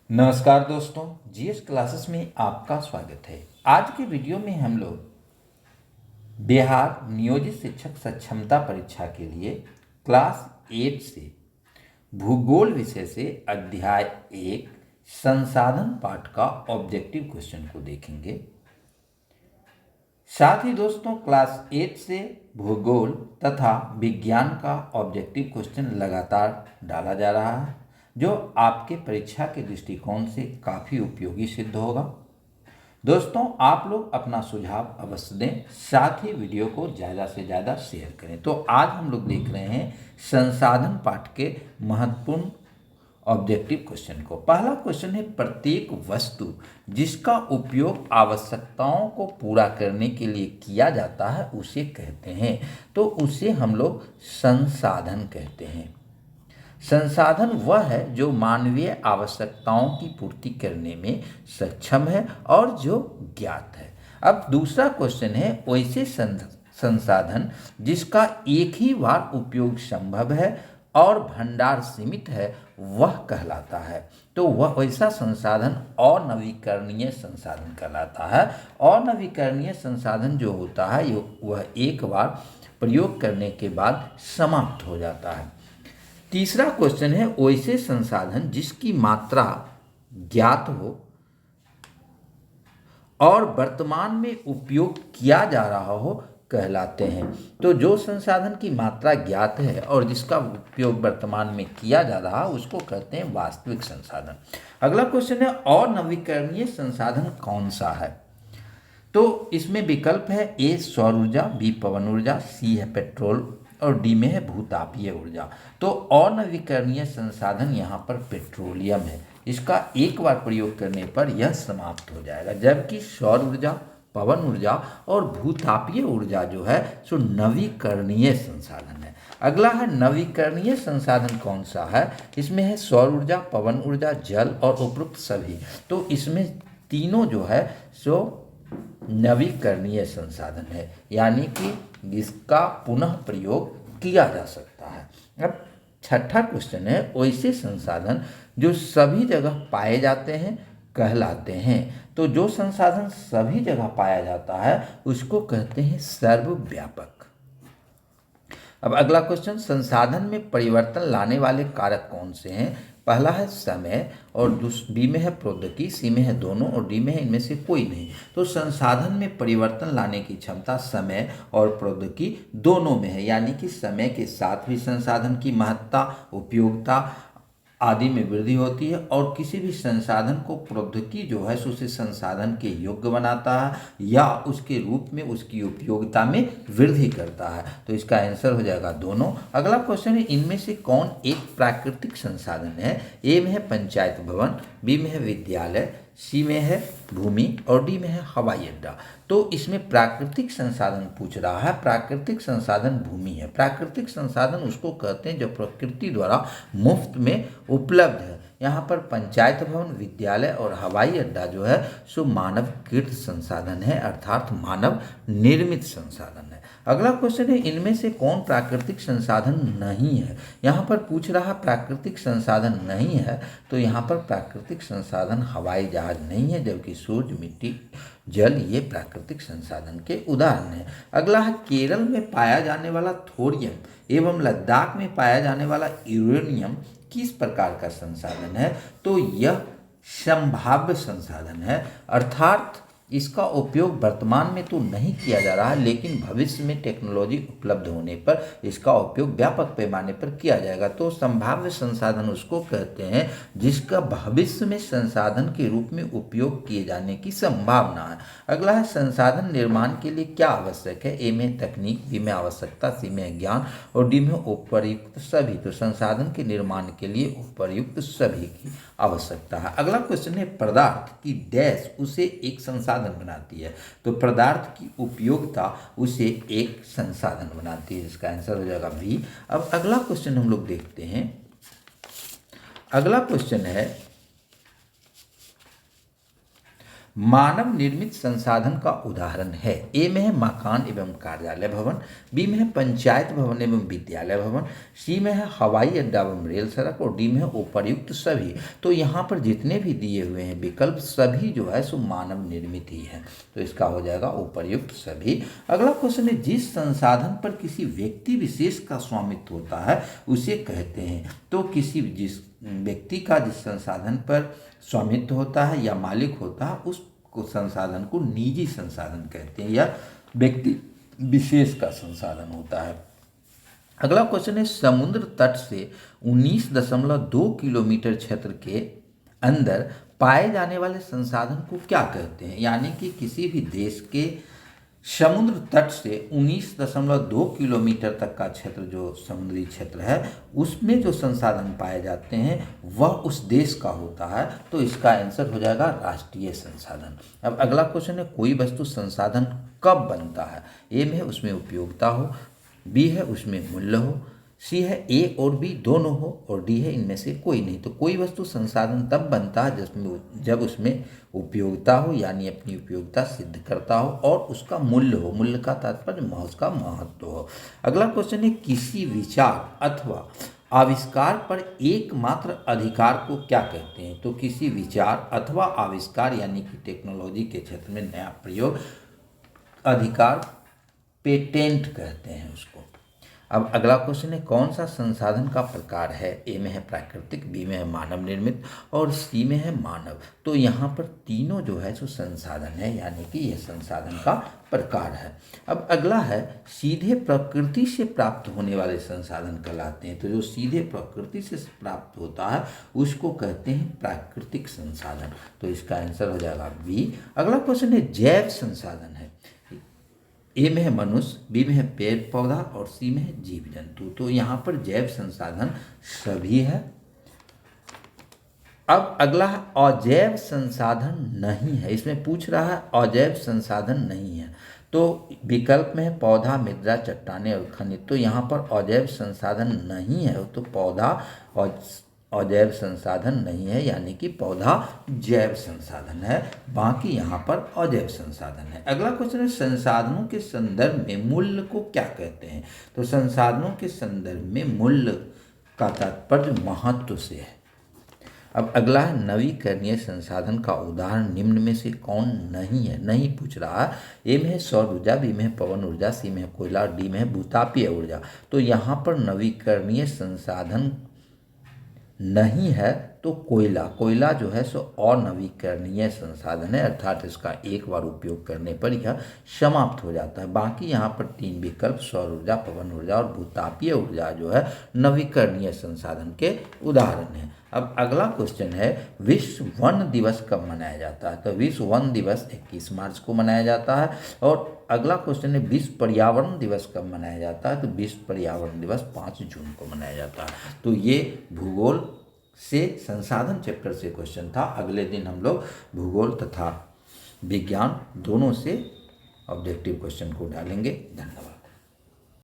नमस्कार दोस्तों, GS classes में आपका स्वागत है। आज के वीडियो में हम लोग बिहार नियोजित शिक्षक सक्षमता परीक्षा के लिए क्लास 8 से भूगोल विषय से अध्याय 1 संसाधन पाठ का ऑब्जेक्टिव क्वेश्चन को देखेंगे। साथ ही दोस्तों क्लास 8 से भूगोल तथा विज्ञान का ऑब्जेक्टिव क्वेश्चन लगातार डाला जा रहा है, जो आपके परीक्षा के दृष्टिकोण से काफ़ी उपयोगी सिद्ध होगा। दोस्तों आप लोग अपना सुझाव अवश्य दें, साथ ही वीडियो को ज़्यादा से ज़्यादा शेयर करें। तो आज हम लोग देख रहे हैं संसाधन पाठ के महत्वपूर्ण ऑब्जेक्टिव क्वेश्चन को। पहला क्वेश्चन है, प्रत्येक वस्तु जिसका उपयोग आवश्यकताओं को पूरा करने के लिए किया जाता है उसे कहते हैं। तो उसे हम लोग संसाधन कहते हैं। संसाधन वह है जो मानवीय आवश्यकताओं की पूर्ति करने में सक्षम है और जो ज्ञात है। अब दूसरा क्वेश्चन है, वैसे संसाधन जिसका एक ही बार उपयोग संभव है और भंडार सीमित है वह कहलाता है। तो वह वैसा संसाधन अनवीकरणीय संसाधन कहलाता है। अनवीकरणीय संसाधन जो होता है वह एक बार प्रयोग करने के बाद समाप्त हो जाता है। तीसरा क्वेश्चन है, वैसे संसाधन जिसकी मात्रा ज्ञात हो और वर्तमान में उपयोग किया जा रहा हो कहलाते हैं। तो जो संसाधन की मात्रा ज्ञात है और जिसका उपयोग वर्तमान में किया जा रहा है उसको कहते हैं वास्तविक संसाधन। अगला क्वेश्चन है, अनवीकरणीय संसाधन कौन सा है? तो इसमें विकल्प है, ए सौर ऊर्जा, बी पवन ऊर्जा, सी है पेट्रोल और डी में है भूतापीय ऊर्जा। तो अनवीकरणीय संसाधन यहाँ पर पेट्रोलियम है। इसका एक बार प्रयोग करने पर यह समाप्त हो जाएगा, जबकि सौर ऊर्जा, पवन ऊर्जा और भूतापीय ऊर्जा जो है सो नवीकरणीय संसाधन है। अगला है, नवीकरणीय संसाधन कौन सा है? इसमें है सौर ऊर्जा, पवन ऊर्जा, जल और उपरोक्त सभी। तो इसमें तीनों जो है सो नवीकरणीय संसाधन है, यानी कि इसका पुनः प्रयोग किया जा सकता है। अब छठा क्वेश्चन है, वैसे संसाधन जो सभी जगह पाए जाते हैं कहलाते हैं। तो जो संसाधन सभी जगह पाया जाता है उसको कहते हैं सर्वव्यापक। अब अगला क्वेश्चन, संसाधन में परिवर्तन लाने वाले कारक कौन से हैं? पहला है समय और बी में है प्रौद्योगिकी, सी में है दोनों और डी में है इनमें से कोई नहीं। तो संसाधन में परिवर्तन लाने की क्षमता समय और प्रौद्योगिकी दोनों में है, यानी कि समय के साथ भी संसाधन की महत्ता, उपयोगिता आदि में वृद्धि होती है और किसी भी संसाधन को प्रौद्योगिकी जो है सो उसे संसाधन के योग्य बनाता है या उसके रूप में उसकी उपयोगिता में वृद्धि करता है। तो इसका आंसर हो जाएगा दोनों। अगला क्वेश्चन है, इनमें से कौन एक प्राकृतिक संसाधन है? ए में है पंचायत भवन, बी में है विद्यालय, सी में है भूमि और डी में है हवाई अड्डा। तो इसमें प्राकृतिक संसाधन पूछ रहा है। प्राकृतिक संसाधन भूमि है। प्राकृतिक संसाधन उसको कहते हैं जो प्रकृति द्वारा मुफ्त में उपलब्ध है। यहाँ पर पंचायत भवन, विद्यालय और हवाई अड्डा जो है सो मानवकृत संसाधन है, अर्थात मानव निर्मित संसाधन है। अगला क्वेश्चन है, इनमें से कौन प्राकृतिक संसाधन नहीं है? यहाँ पर पूछ रहा प्राकृतिक संसाधन नहीं है, तो यहाँ पर प्राकृतिक संसाधन हवाई जहाज नहीं है, जबकि सूर्य, मिट्टी, जल ये प्राकृतिक संसाधन के उदाहरण हैं। अगला है, केरल में पाया जाने वाला थोरियम एवं लद्दाख में पाया जाने वाला यूरेनियम किस प्रकार का संसाधन है? तो यह संभाव्य संसाधन है, अर्थात इसका उपयोग वर्तमान में तो नहीं किया जा रहा है, लेकिन भविष्य में टेक्नोलॉजी उपलब्ध होने पर इसका उपयोग व्यापक पैमाने पर किया जाएगा। तो संभाव्य संसाधन उसको कहते हैं जिसका भविष्य में संसाधन के रूप में उपयोग किए जाने की संभावना है। अगला है, संसाधन निर्माण के लिए क्या आवश्यक है? ए में तकनीक, बी में आवश्यकता, सी में ज्ञान और डी में उपर्युक्त सभी। तो संसाधन के निर्माण के लिए उपर्युक्त सभी की आवश्यकता है। अगला क्वेश्चन है, पदार्थ की डैश उसे एक संसाधन बनाती है? तो पदार्थ की उपयोगिता उसे एक संसाधन बनाती है, जिसका आंसर हो जाएगा बी। अब अगला क्वेश्चन हम लोग देखते हैं। अगला क्वेश्चन है, मानव निर्मित संसाधन का उदाहरण है। ए में है मकान एवं कार्यालय भवन, बी में है पंचायत भवन एवं विद्यालय भवन, सी में है हवाई अड्डा एवं रेल सड़क और डी में है उपर्युक्त सभी। तो यहाँ पर जितने भी दिए हुए हैं विकल्प सभी जो है सो मानव निर्मित ही है, तो इसका हो जाएगा उपर्युक्त सभी। अगला क्वेश्चन है, जिस संसाधन पर किसी व्यक्ति विशेष का स्वामित्व होता है उसे कहते हैं। तो जिस व्यक्ति का जिस संसाधन पर स्वामित्व होता है या मालिक होता है उस संसाधन को निजी संसाधन कहते हैं या व्यक्ति विशेष का संसाधन होता है। अगला क्वेश्चन है, समुद्र तट से 19.2 किलोमीटर क्षेत्र के अंदर पाए जाने वाले संसाधन को क्या कहते हैं। यानी कि किसी भी देश के समुद्र तट से 19.2 किलोमीटर तक का क्षेत्र जो समुद्री क्षेत्र है उसमें जो संसाधन पाए जाते हैं वह उस देश का होता है, तो इसका आंसर हो जाएगा राष्ट्रीय संसाधन। अब अगला क्वेश्चन है, कोई वस्तु संसाधन कब बनता है। ए में है उसमें उपयोगिता हो, बी है उसमें मूल्य हो, सी है ए और बी दोनों हो और डी है इनमें से कोई नहीं। तो कोई वस्तु संसाधन तब बनता है जब उसमें उपयोगिता हो यानी अपनी उपयोगिता सिद्ध करता हो और उसका मूल्य हो, मूल्य का तात्पर्य उसका महत्व हो। अगला क्वेश्चन है, किसी विचार अथवा आविष्कार पर एकमात्र अधिकार को क्या कहते हैं। तो किसी विचार अथवा आविष्कार यानी कि टेक्नोलॉजी के क्षेत्र में नया प्रयोग अधिकार पेटेंट कहते हैं उसको। अब अगला क्वेश्चन है, कौन सा संसाधन का प्रकार है। ए में है प्राकृतिक, बी में है मानव निर्मित और सी में है मानव। तो यहाँ पर तीनों जो है सो संसाधन है यानी कि यह संसाधन का प्रकार है। अब अगला है, सीधे प्रकृति से प्राप्त होने वाले संसाधन कहलाते हैं। तो जो सीधे प्रकृति से प्राप्त होता है उसको कहते हैं प्राकृतिक संसाधन, तो इसका आंसर हो जाएगा बी। अगला क्वेश्चन है, जैव संसाधन है। ए में है मनुष्य, बी में है पेड़ पौधा और सी में है जीव जंतु। तो यहाँ पर जैव संसाधन सभी है। अब अगला है, अजैव संसाधन नहीं है। इसमें पूछ रहा है अजैव संसाधन नहीं है, तो विकल्प में है पौधा, मृदा, चट्टानें और खनिज। तो यहाँ पर अजैव संसाधन नहीं है, तो पौधा और अजैव संसाधन नहीं है यानी कि पौधा जैव संसाधन है, बाकी यहाँ पर अजैव संसाधन है। अगला क्वेश्चन है, संसाधनों के संदर्भ में मूल्य को क्या कहते हैं। तो संसाधनों के संदर्भ में मूल्य का तात्पर्य महत्व से है। अब अगला है, नवीकरणीय संसाधन का उदाहरण निम्न में से कौन नहीं है। नहीं पूछ रहा है। ए में है सौर ऊर्जा, बी में है पवन ऊर्जा, सी में है कोयला और डी में है भूतापीय ऊर्जा। तो यहाँ पर नवीकरणीय संसाधन नहीं है तो कोयला जो है सो अनवीकरणीय संसाधन है, अर्थात इसका एक बार उपयोग करने पर यह समाप्त हो जाता है। बाकी यहाँ पर तीन विकल्प सौर ऊर्जा, पवन ऊर्जा और भूतापीय ऊर्जा जो है नवीकरणीय संसाधन के उदाहरण है। अब अगला क्वेश्चन है, विश्व वन दिवस कब मनाया जाता है। तो विश्व वन दिवस 21 मार्च को मनाया जाता है। और अगला क्वेश्चन है, विश्व पर्यावरण दिवस कब मनाया जाता है। तो विश्व पर्यावरण दिवस 5 जून को मनाया जाता है। तो ये भूगोल से संसाधन चैप्टर से क्वेश्चन था। अगले दिन हम लोग भूगोल तथा विज्ञान दोनों से ऑब्जेक्टिव क्वेश्चन को डालेंगे। धन्यवाद।